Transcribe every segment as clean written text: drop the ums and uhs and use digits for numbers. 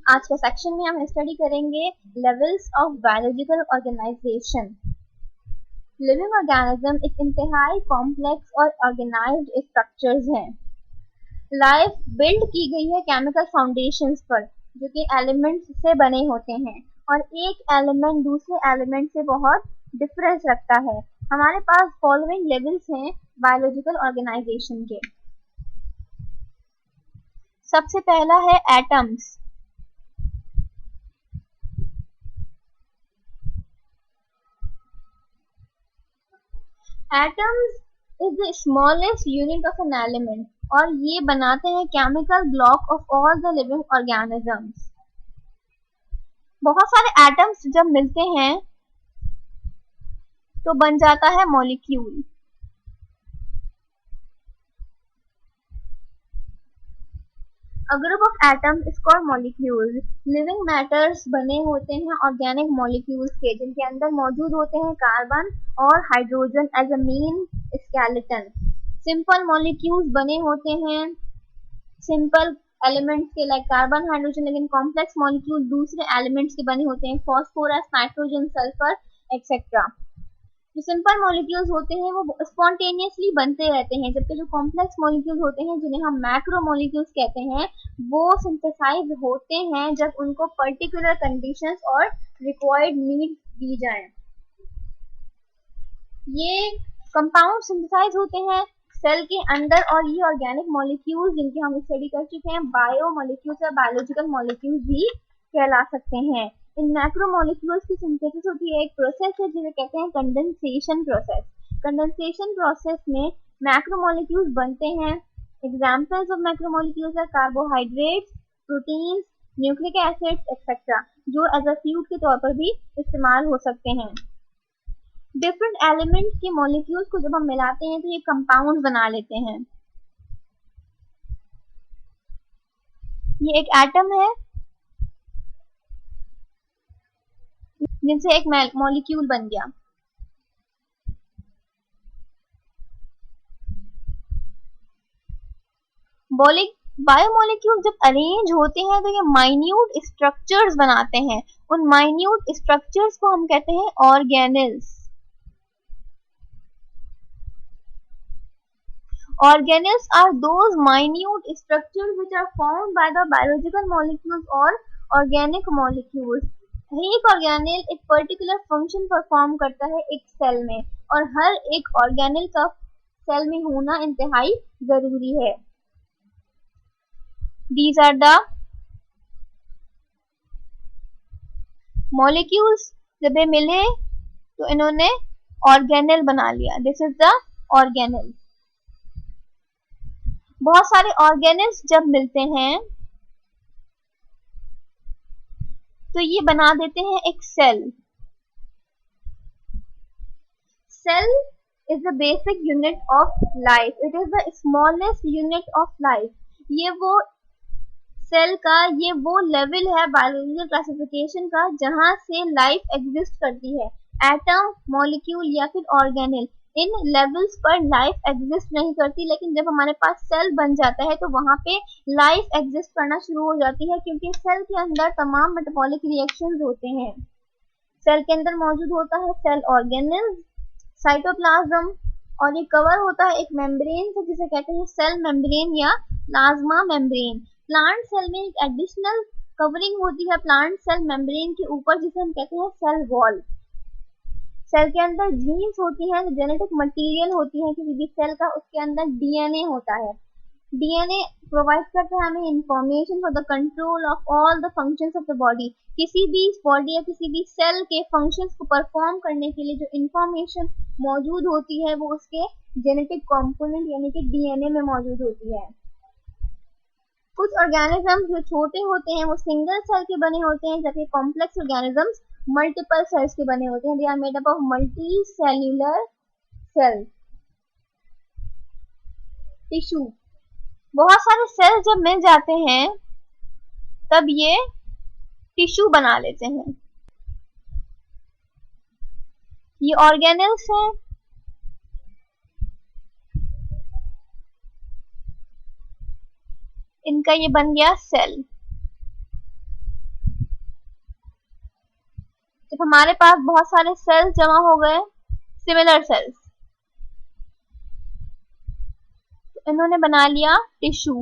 आज के सेक्शन में हम स्टडी करेंगे levels of biological organisation. Living organism एक इंतहाई कॉम्प्लेक्स और ऑर्गेनाइज्ड स्ट्रक्चर्स हैं। लाइफ बिल्ड की गई है केमिकल फाउंडेशंस पर, जो कि एलिमेंट्स से बने होते हैं, और एक एलिमेंट दूसरे एलिमेंट से बहुत डिफरेंस रखता है। हमारे पास फॉलोइंग लेवल्स हैं बायोलॉजिकल ऑर्गेनाइजेशन के। सबसे पहला है atoms. Atoms is the smallest unit of an element, और ये बनाते हैं chemical block of all the living organisms. बहुत सारे एटम्स जब मिलते हैं तो बन जाता है molecule. A group of atoms is called molecules. Living matters बने होते हैं ऑर्गेनिक मॉलिक्यूल्स के, जिनके अंदर मौजूद होते हैं कार्बन और hydrogen as a main skeleton. Simple molecules बने होते हैं सिंपल एलिमेंट्स के, लाइक कार्बन हाइड्रोजन, लेकिन कॉम्प्लेक्स मॉलिक्यूल दूसरे एलिमेंट्स के बने होते हैं, फॉस्फोरस, नाइट्रोजन, सल्फर एक्सेट्रा। जो सिंपल मॉलिक्यूल्स होते हैं वो स्पॉन्टेनियसली बनते रहते हैं, जबकि जो कॉम्प्लेक्स मॉलिक्यूल्स होते हैं, जिन्हें हम मैक्रो मॉलिक्यूल्स कहते हैं, वो सिंथेसाइज होते हैं जब उनको पर्टिकुलर कंडीशंस और रिक्वायर्ड नीड्स दी जाएं। ये कंपाउंड सिंथेसाइज होते हैं सेल के अंदर, और ये ऑर्गेनिक मॉलिक्यूल्स जिनकी हम स्टडी कर चुके हैं, बायो मॉलिक्यूल्स या बायोलॉजिकल मॉलिक्यूल्स भी कहला सकते हैं। इन मैक्रो मॉलिक्यूल्स की सिंथेसिस होती है, एक प्रोसेस है जिसे कहते हैं कंडेंसेशन प्रोसेस। कंडेंसेशन प्रोसेस में मैक्रो मॉलिक्यूल्स बनते हैं। Examples of macro molecules are carbohydrates, proteins, nucleic acids etcetera, जो एज अ फ्यूड के तौर पर भी इस्तेमाल हो सकते हैं। डिफरेंट एलिमेंट्स के मॉलिक्यूल्स को जब हम मिलाते हैं तो ये कंपाउंड बना लेते हैं। ये एक एटम है जिनसे एक मॉलिक्यूल बन गया। बायोमोलिक्यूल्स जब अरेंज होते हैं तो ये माइन्यूट स्ट्रक्चर्स बनाते हैं। उन माइन्यूट स्ट्रक्चर्स को हम कहते हैं organelles. Organelles are those minute structures which are formed by the biological molecules or organic molecules. एक ऑर्गेनेल एक पर्टिकुलर फंक्शन परफॉर्म करता है एक सेल में, और हर एक ऑर्गेनेल का सेल में होना इंतहाई जरूरी है। These are the molecules। जब ये मिले तो इन्होंने ऑर्गेनेल बना लिया। This is the organelle. बहुत सारे ऑर्गेनेल्स जब मिलते हैं तो ये बना देते हैं एक cell. Cell is the basic unit of life. It is the smallest unit of life. ये वो सेल का ये वो लेवल है बायोलॉजिकल क्लासिफिकेशन का जहां से लाइफ एग्जिस्ट करती है। एटम, मॉलिक्यूल या फिर ऑर्गेनेल, इन लेवल्स पर लाइफ एग्जिस्ट नहीं करती, लेकिन जब हमारे पास सेल बन जाता है तो वहां पे लाइफ एग्जिस्ट करना शुरू हो जाती है, क्योंकि सेल के अंदर तमाम मेटाबॉलिक रिएक्शंस होते हैं। सेल के अंदर मौजूद होता है सेल ऑर्गेनेल, साइटोप्लाज्म, और ये कवर होता है एक मेम्ब्रेन से जिसे कहते हैं सेल मेम्ब्रेन या प्लाज्मा मेम्ब्रेन। प्लांट सेल में एक एडिशनल कवरिंग होती है प्लांट सेल मेम्ब्रेन के ऊपर, जिसे हम कहते हैं सेल वॉल। सेल के अंदर जीन्स होती हैं, जेनेटिक मटेरियल होती है किसी भी सेल का, उसके अंदर डीएनए होता है। डीएनए प्रोवाइड करता है हमें information for the control of all the functions of the body. किसी भी बॉडी या किसी भी सेल के फंक्शंस को परफॉर्म करने के लिए जो इंफॉर्मेशन मौजूद होती है वो उसके जेनेटिक कंपोनेंट यानी कि डीएनए में मौजूद होती है। कुछ ऑर्गेनिजम्स जो छोटे होते हैं वो सिंगल सेल के बने होते हैं, जबकि कॉम्प्लेक्स ऑर्गेनिजम्स मल्टीपल सेल्स के बने होते हैं। They are made up of multi cellular cells. Tissue, बहुत सारे सेल्स जब मिल जाते हैं तब ये टिश्यू बना लेते हैं। ये ऑर्गेनेल्स हैं। इनका ये बन गया सेल। जब हमारे पास बहुत सारे सेल्स जमा हो गए, सिमिलर सेल्स, तो इन्होंने बना लिया टिश्यू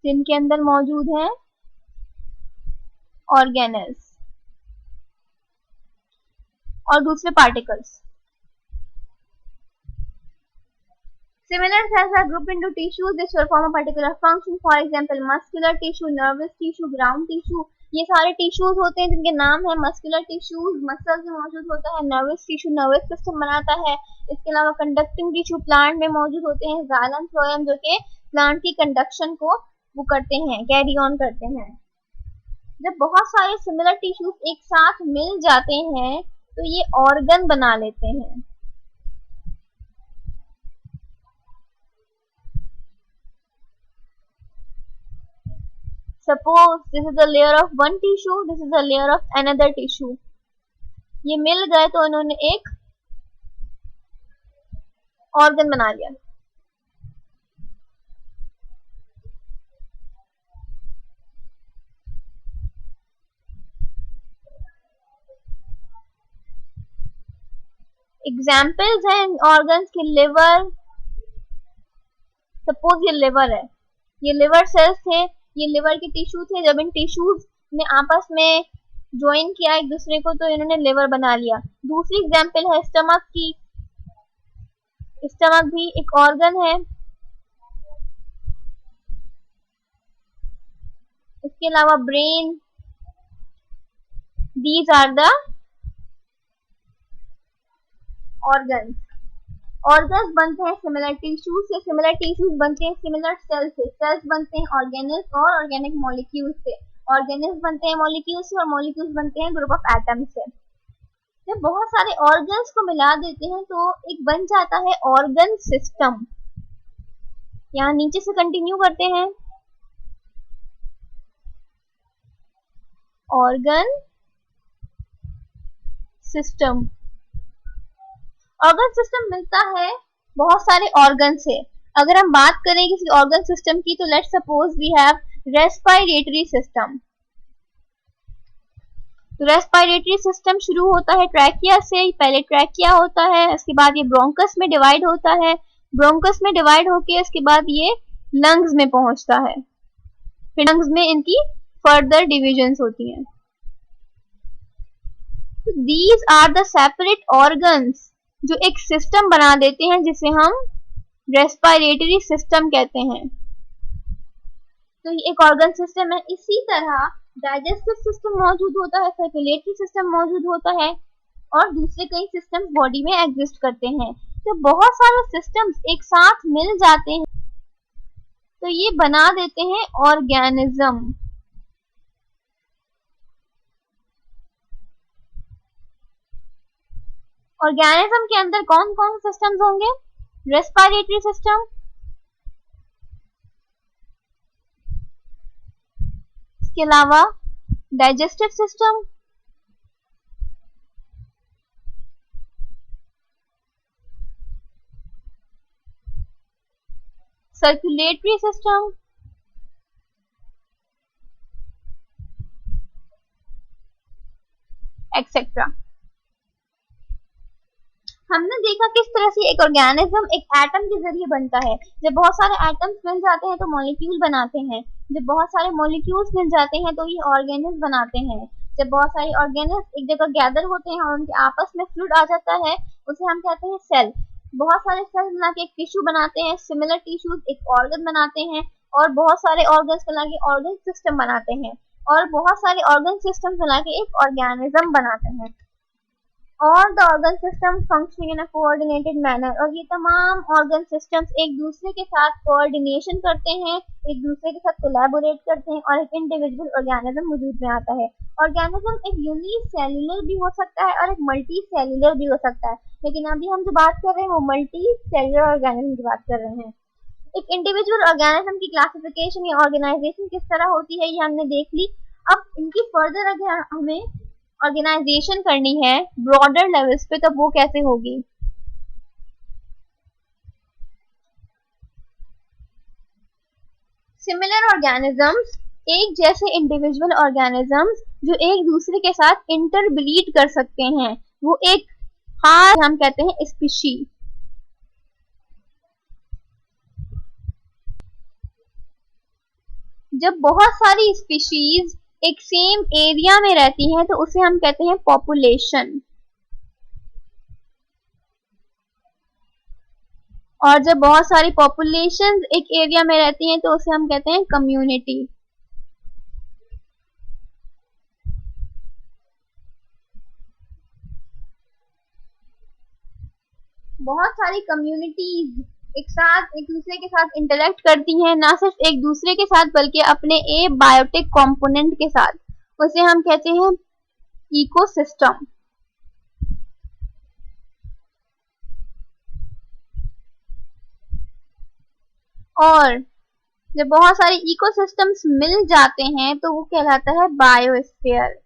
जिनके अंदर मौजूद है ऑर्गेनेल्स और दूसरे particles. Similar cells are grouped into tissues which perform a particular function. For example, muscular tissue, nervous tissue, ground tissue. ये सारे टिश्यूज होते हैं जिनके नाम है मस्कुलर टिश्यूज, मसल्स में मौजूद होता है, नर्वस टिश्यू नर्वस सिस्टम बनाता है। इसके अलावा कंडक्टिंग टिश्यू प्लांट में मौजूद होते हैं, जाइलम फ्लोएम जो कि प्लांट की कंडक्शन को वो करते हैं, कैरी ऑन करते हैं। जब बहुत सारे सिमिलर टिश्यूज एक साथ मिल जाते हैं तो ये ऑर्गन बना लेते हैं। Suppose this is a layer of one tissue, this is a layer of another tissue. ये मिल गए तो इन्होंने एक ऑर्गन बना लिया। एग्जाम्पल्स हैं ऑर्गन्स के, लिवर, सपोज ये लिवर है, ये लिवर सेल्स थे, ये लिवर के टिश्यू थे। जब इन टिश्यूज ने आपस में ज्वाइन किया एक दूसरे को तो इन्होंने लिवर बना लिया। दूसरी एग्जाम्पल है स्टमक की, स्टमक भी एक ऑर्गन है। इसके अलावा brain, these are the organs. Organs बनते हैं सिमिलर टिश्यूज से, सिमिलर टिश्यूज बनते हैं सिमिलर सेल्स से, सेल्स बनते हैं ऑर्गेनेल्स और ऑर्गेनिक मॉलिक्यूल्स से, ऑर्गेनेल्स बनते हैं मॉलिक्यूल्स से और मॉलिक्यूल्स बनते हैं ग्रुप ऑफ एटम्स से। जब बहुत सारे ऑर्गन्स को मिला देते हैं तो एक बन जाता है ऑर्गन सिस्टम। यहाँ नीचे से कंटिन्यू करते हैं, ऑर्गन सिस्टम। ऑर्गन सिस्टम मिलता है बहुत सारे ऑर्गन से। अगर हम बात करें किसी ऑर्गन सिस्टम की तो let's suppose we have respiratory system. तो रेस्पिरेटरी सिस्टम शुरू होता है ट्रैकिया से, पहले ट्रैकिया होता है, इसके बाद ये ब्रोंकस में डिवाइड होता है, ब्रोंकस में डिवाइड होके इसके बाद ये लंग्स में पहुंचता है, फिर लंग्स में इनकी फर्दर डिविजन्स होती हैं। These are the separate organs जो एक सिस्टम बना देते हैं जिसे हम रेस्पिरेटरी सिस्टम कहते हैं। तो ये एक ऑर्गन सिस्टम है। इसी तरह डाइजेस्टिव सिस्टम मौजूद होता है, सर्कुलेटरी सिस्टम मौजूद होता है और दूसरे कई सिस्टम्स बॉडी में एग्जिस्ट करते हैं। तो बहुत सारे सिस्टम्स एक साथ मिल जाते हैं तो ये बना देते हैं ऑर्गेनिज्म। ऑर्गेनिज्म के अंदर कौन कौन से सिस्टम्स होंगे? रेस्पिरेटरी सिस्टम, इसके अलावा digestive system, circulatory system, etcetera. हमने देखा किस तरह से एक ऑर्गेनिज्म एक एटम के जरिए बनता है। जब बहुत सारे एटम्स मिल जाते हैं तो मॉलिक्यूल बनाते हैं, जब बहुत सारे मॉलिक्यूल्स मिल जाते हैं तो ये ऑर्गेनिल्स बनाते हैं। जब बहुत सारे ऑर्गेनिल्स एक जगह गैदर होते हैं और उनके आपस में फ्लूइड आ जाता है उसे हम कहते हैं सेल। बहुत सारे सेल मिला के एक टिश्यू बनाते हैं, सिमिलर टिश्यूज एक ऑर्गन बनाते हैं और बहुत सारे ऑर्गन्स मिला के ऑर्गन सिस्टम बनाते हैं और बहुत सारे ऑर्गन सिस्टम मिला के एक ऑर्गेनिज्म बनाते हैं। All the organ systems functioning in a coordinated manner। और ये तमाम organ systems एक दूसरे के साथ coordination करते हैं, एक दूसरे के साथ collaborate करते हैं और एक individual organism वजूद में आता है। Organism एक unicellular भी हो सकता है और एक multicellular भी हो सकता है, लेकिन अभी हम जो बात कर रहे हैं वो multicellular organism की बात कर रहे हैं। एक individual organism की classification या organization किस तरह होती है ये हमने देख ली। अब इनकी further अगर हमें ऑर्गेनाइजेशन करनी है ब्रॉडर लेवल्स पे, तब वो कैसे होगी? सिमिलर ऑर्गेनिजम्स एक जैसे इंडिविजुअल ऑर्गेनिजम्स जो एक दूसरे के साथ इंटरब्रीड कर सकते हैं, वो एक खास हम कहते हैं स्पीशी। जब बहुत सारी स्पीशीज एक सेम एरिया में रहती हैं तो उसे हम कहते हैं पॉपुलेशन। और जब बहुत सारी पॉपुलेशंस एक एरिया में रहती हैं तो उसे हम कहते हैं कम्युनिटी। बहुत सारी कम्युनिटीज एक साथ एक दूसरे के साथ इंटरेक्ट करती हैं, ना सिर्फ एक दूसरे के साथ बल्कि अपने ए बायोटिक कंपोनेंट के साथ। उसे हम कहते हैं इकोसिस्टम। और जब बहुत सारे इकोसिस्टम्स मिल जाते हैं तो वो कहलाता है biosphere.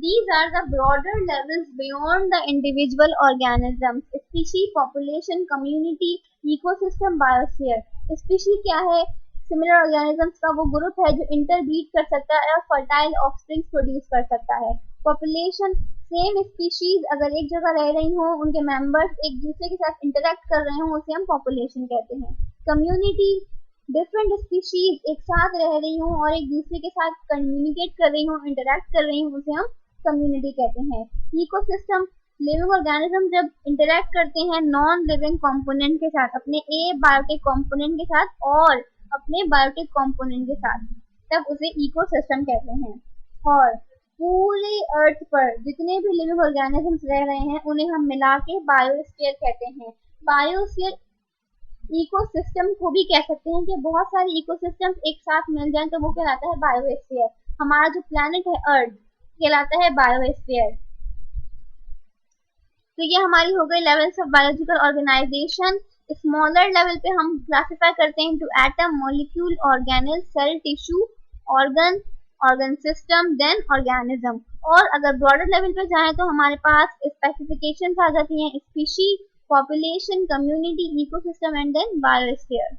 These are the broader levels beyond the individual organisms: species, population, community, ecosystem, biosphere। Species क्या है? Similar organisms का वो ग्रुप है जो इंटरब्रीड कर सकता है और फर्टाइल ऑफस्प्रिंग्स प्रोड्यूस कर सकता है। Population, सेम स्पीशीज अगर एक जगह रह रही हो, उनके मेंबर्स एक दूसरे के साथ इंटरेक्ट कर रहे हो, उसे हम पॉपुलेशन कहते हैं। कम्युनिटी, डिफरेंट स्पीशीज एक साथ रह रही हो और एक दूसरे के साथ कम्युनिकेट कर रही हो, इंटरेक्ट कर रही हो, उसे हम कम्युनिटी कहते हैं। इकोसिस्टम, लिविंग ऑर्गेनिज्म जब इंटरेक्ट करते हैं नॉन लिविंग कंपोनेंट के साथ, अपने ए बायोटिक कंपोनेंट के साथ और अपने बायोटिक कंपोनेंट के साथ, तब उसे इकोसिस्टम कहते हैं। और पूरे अर्थ पर जितने भी लिविंग ऑर्गेनिजम्स रह रहे हैं उन्हें हम मिला के बायोस्फीयर कहते हैं। बायोस्फीयर इकोसिस्टम को भी कह सकते हैं कि बहुत सारे इकोसिस्टम्स एक साथ मिल जाएं तो वो कहलाता है बायोस्फीयर। हमारा जो प्लैनेट है अर्थ कहलाता है बायोस्फीयर। तो ये हमारी हो गई levels of biological organisation. Smaller level पे हम क्लासिफाई करते हैं into atom, molecule, organelle, cell, tissue, organ, organ system, then organism. और अगर ब्रॉडर लेवल पे जाएं तो हमारे पास स्पेसिफिकेशंस आ जाती हैं: species, population, community, ecosystem and then biosphere.